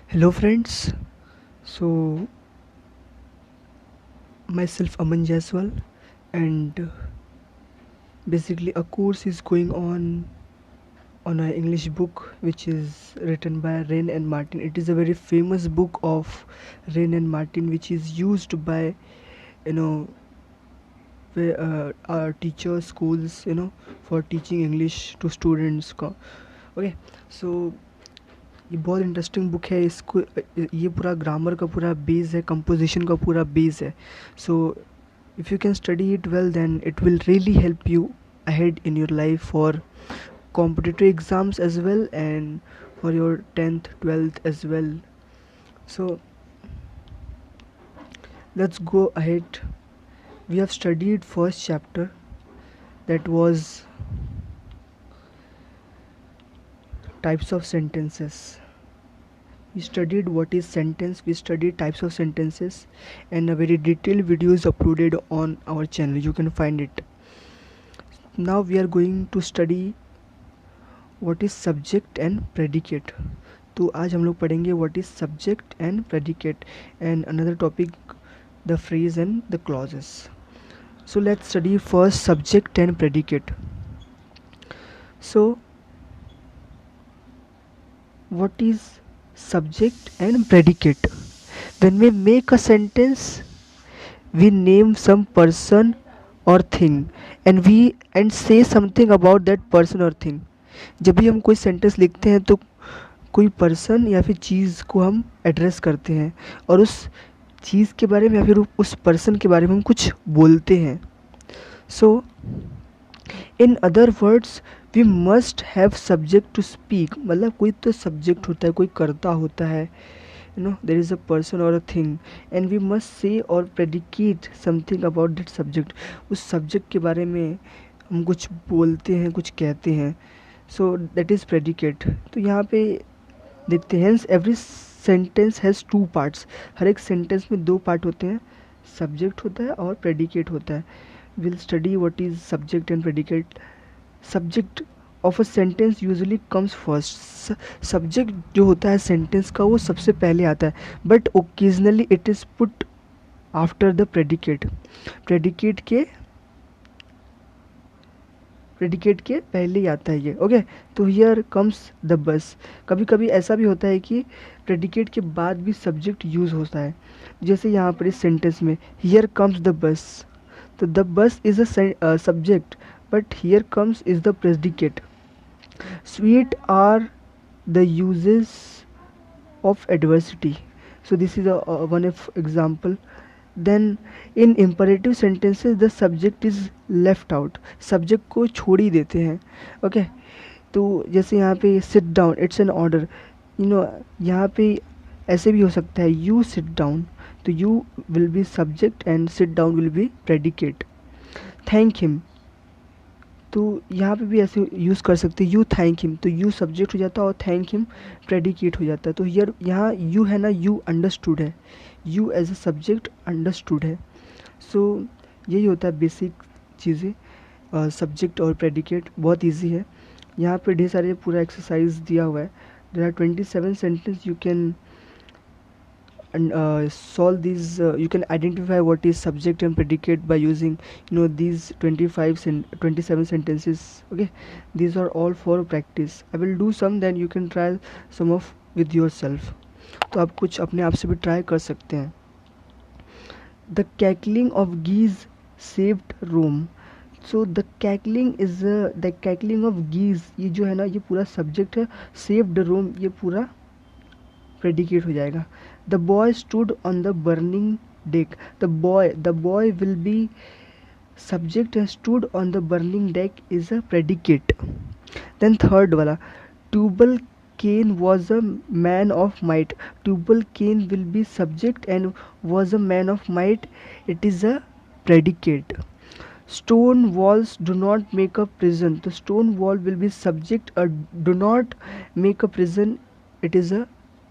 Hello friends, so myself Aman Jaiswal, and basically a course is going on an English book which is written by Rain and Martin. It is a very famous book of Rain and Martin which is used by you know our teachers, schools, for teaching English to students. Okay, so ये बहुत interesting book है। इसको ये पूरा grammar का पूरा base है, composition का पूरा बेस है। सो if you can study it well, then it will really help you ahead in your life for competitive exams as well, and for your 10th 12th as well. So let's go ahead. We have studied first chapter, that was types of sentences. We studied what is sentence, we studied types of sentences, and a very detailed video is uploaded on our channel. You can find it. Now we are going to study what is subject and predicate. तो आज हम लोग पढ़ेंगे what is subject and predicate, and another topic, the phrase and the clauses. So let's study first subject and predicate. So what is subject and predicate? When we make a sentence, we name some person or thing, and say something about that person or thing. जब भी हम कोई sentence लिखते हैं तो कोई person या फिर चीज़ को हम एड्रेस करते हैं, और उस चीज़ के बारे में या फिर उस पर्सन के बारे में हम कुछ बोलते हैं. So in other words we must have subject to speak. मतलब कोई तो सब्जेक्ट होता है, कोई कर्ता होता है, there is a person or a thing, and we must say or predicate something about that subject. उस सब्जेक्ट के बारे में हम कुछ बोलते हैं, कुछ कहते हैं. So that is predicate. तो यहाँ पे देखते हैं, every sentence has two parts. हर एक सेंटेंस में दो पार्ट होते हैं, सब्जेक्ट होता है और प्रेडिकेट होता है. Will study what is subject and predicate. Subject of a sentence usually comes first. Subject जो होता है सेंटेंस का वो सबसे पहले आता है, but occasionally it is put after the predicate. Predicate के पहले ही आता है ये. ओके, तो हियर कम्स द बस. कभी कभी ऐसा भी होता है कि प्रेडिकेट के बाद भी सब्जेक्ट यूज़ होता है, जैसे यहाँ पर इस सेंटेंस में हियर कम्स द बस. तो the bus is a subject, but here comes is the predicate. Sweet are the uses of adversity. So this is one of example. Then in imperative sentences the subject is left out. Subject को छोड़ ही देते हैं. Okay, तो जैसे यहाँ पे sit down, it's an order. यहाँ पे ऐसे भी हो सकता है you sit down. तो you will be subject and sit down will be predicate. Thank him. तो यहाँ पे भी ऐसे यूज़ कर सकते हैं, यू थैंक हिम. तो यू सब्जेक्ट हो जाता है और थैंक हिम प्रेडिकेट हो जाता है. तो हियर यहाँ यू है ना, यू अंडरस्टूड है, you as a subject understood है. सो यही होता है बेसिक चीज़ें. सब्जेक्ट और प्रेडिकेट बहुत इजी है. यहाँ पे ढेर सारे पूरा एक्सरसाइज दिया हुआ है. There are 27 sentence. You can and solve these. You can identify what is subject and predicate by using these 27 sentences. Okay, these are all for practice. I will do some, then you can try some of with yourself. तो आप कुछ अपने आप से भी try कर सकते हैं. The cackling of geese saved Rome. So the cackling is the cackling of geese. ये जो है ना, ये पूरा सब्जेक्ट है. saved Rome ये पूरा प्रेडिकेट हो जाएगा. The boy stood on the burning deck. The boy will be subject, and stood on the burning deck is a predicate. Then third वाला, Tubal Cain was a man of might. Tubal Cain will be subject and was a man of might. It is a predicate. Stone walls do not make a prison. The stone wall will be subject, or do not make a prison. It is a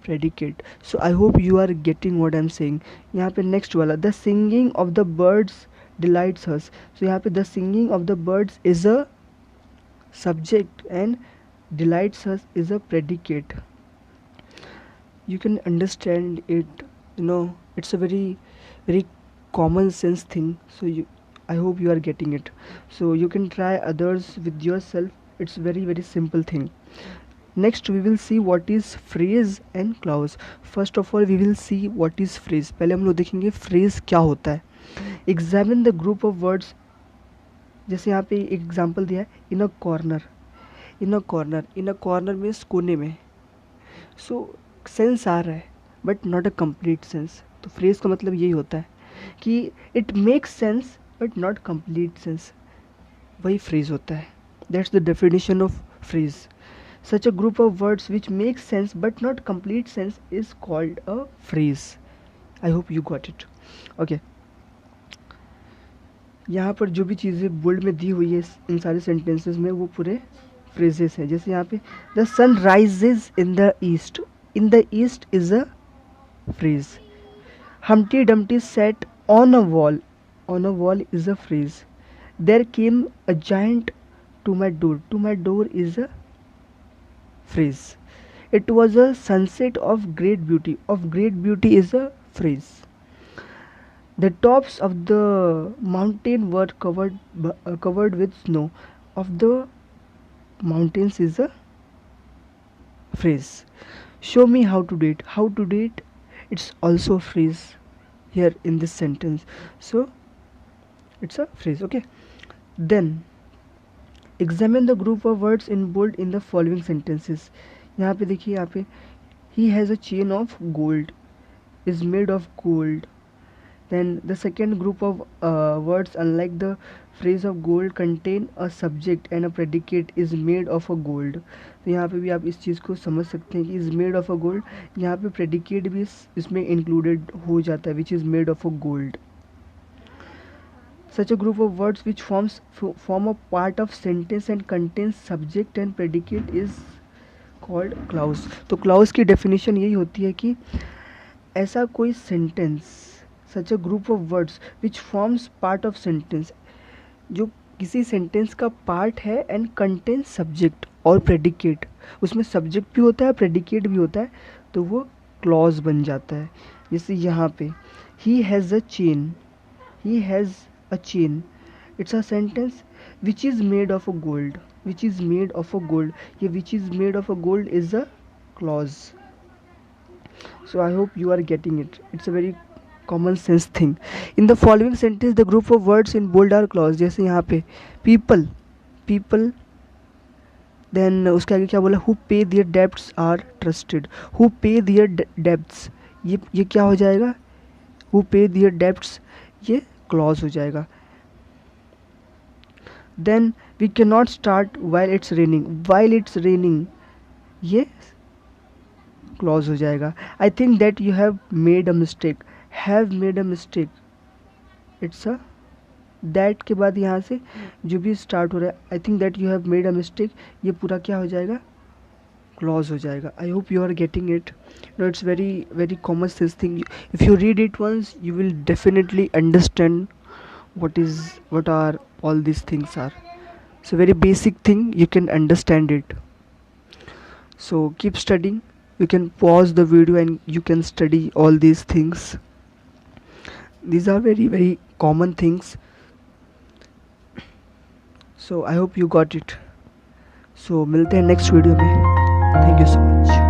predicate. So I hope you are getting what I'm saying. यहाँ पे next वाला, the singing of the birds delights us. So यहाँ पे the singing of the birds is a subject and delights us is a predicate. you can understand it, it's a very common sense thing. So I hope you are getting it. So you can try others with yourself. It's very simple thing. Next we will see what is phrase and clause. First of all we will see what is phrase. पहले हम लोग देखेंगे phrase क्या होता है. Examine the group of words. जैसे यहाँ पे एग्जांपल दिया है, in a corner. In a corner means कोने में. सो सेंस आ रहा है but not a complete sense. तो फ्रेज का मतलब यही होता है कि it makes sense but not complete sense. वही फ्रेज होता है. That's the definition of phrase. Such a group of words which make sense but not complete sense is called a phrase. I hope you got it. Okay, यहाँ पर जो भी चीज़ें bold में दी हुई है इन सारे सेंटेंसेस में वो पूरे फ्रेजेस हैं. जैसे यहाँ पे the sun rises in the east. In the east is a phrase. Humpty Dumpty sat on a wall. On a wall is a phrase. There came a giant to my door. To my door is a phrase. It was a sunset of great beauty. Of great beauty is a phrase. The tops of the mountain were covered with snow. Of the mountains is a phrase. Show me how to do it. How to do it, it's also a phrase here in this sentence. So it's a phrase. Okay, then examine the group of words in bold in the following sentences. यहाँ पे देखिए, यहाँ पे he has a chain of gold, is made of gold. Then the second group of words, unlike the phrase of gold, contain a subject and a predicate, is made of a gold. तो यहाँ पे भी आप इस चीज़ को समझ सकते हैं कि is made of a gold. यहाँ पे predicate भी इसमें included हो जाता है, which is made of a gold. Such a group of words which form a part of sentence and contains subject and predicate is called clause. तो clause की definition यही होती है कि ऐसा कोई sentence, such a group of words which forms part of sentence, जो किसी सेंटेंस का पार्ट है एंड कंटेंस सब्जेक्ट और प्रेडिकेट. उसमें सब्जेक्ट भी होता है, प्रेडिकेट भी होता है, तो वो क्लॉज बन जाता है. जैसे यहाँ पे he has a chain. He has a chain, it's a sentence which is made of a gold. Which is made of a gold, ये which is made of a gold is a clause. So I hope you are getting it. It's a very common sense thing. In the following sentence the group of words in bold are clause. जैसे यहाँ पे people, then उसके आगे क्या बोला, who pay their debts are trusted. who pay their debts, ये क्या हो जाएगा, who pay their debts, ये clause हो जाएगा. then we cannot start while it's raining. while it's raining, ये clause हो जाएगा. I think that you have made a mistake. have made a mistake, it's a that के बाद यहाँ से जो भी स्टार्ट हो रहा है, I think that you have made a mistake, ये पूरा क्या हो जाएगा, क्लॉज हो जाएगा. I hope you are getting it. No, it's very common sense thing. If you read it once you will definitely understand what are all these things are. So very basic thing, you can understand it. So keep studying. You can pause the video and you can study all these things. These are very common things. So I hope you got it. So मिलते हैं next video में. Thank you so much.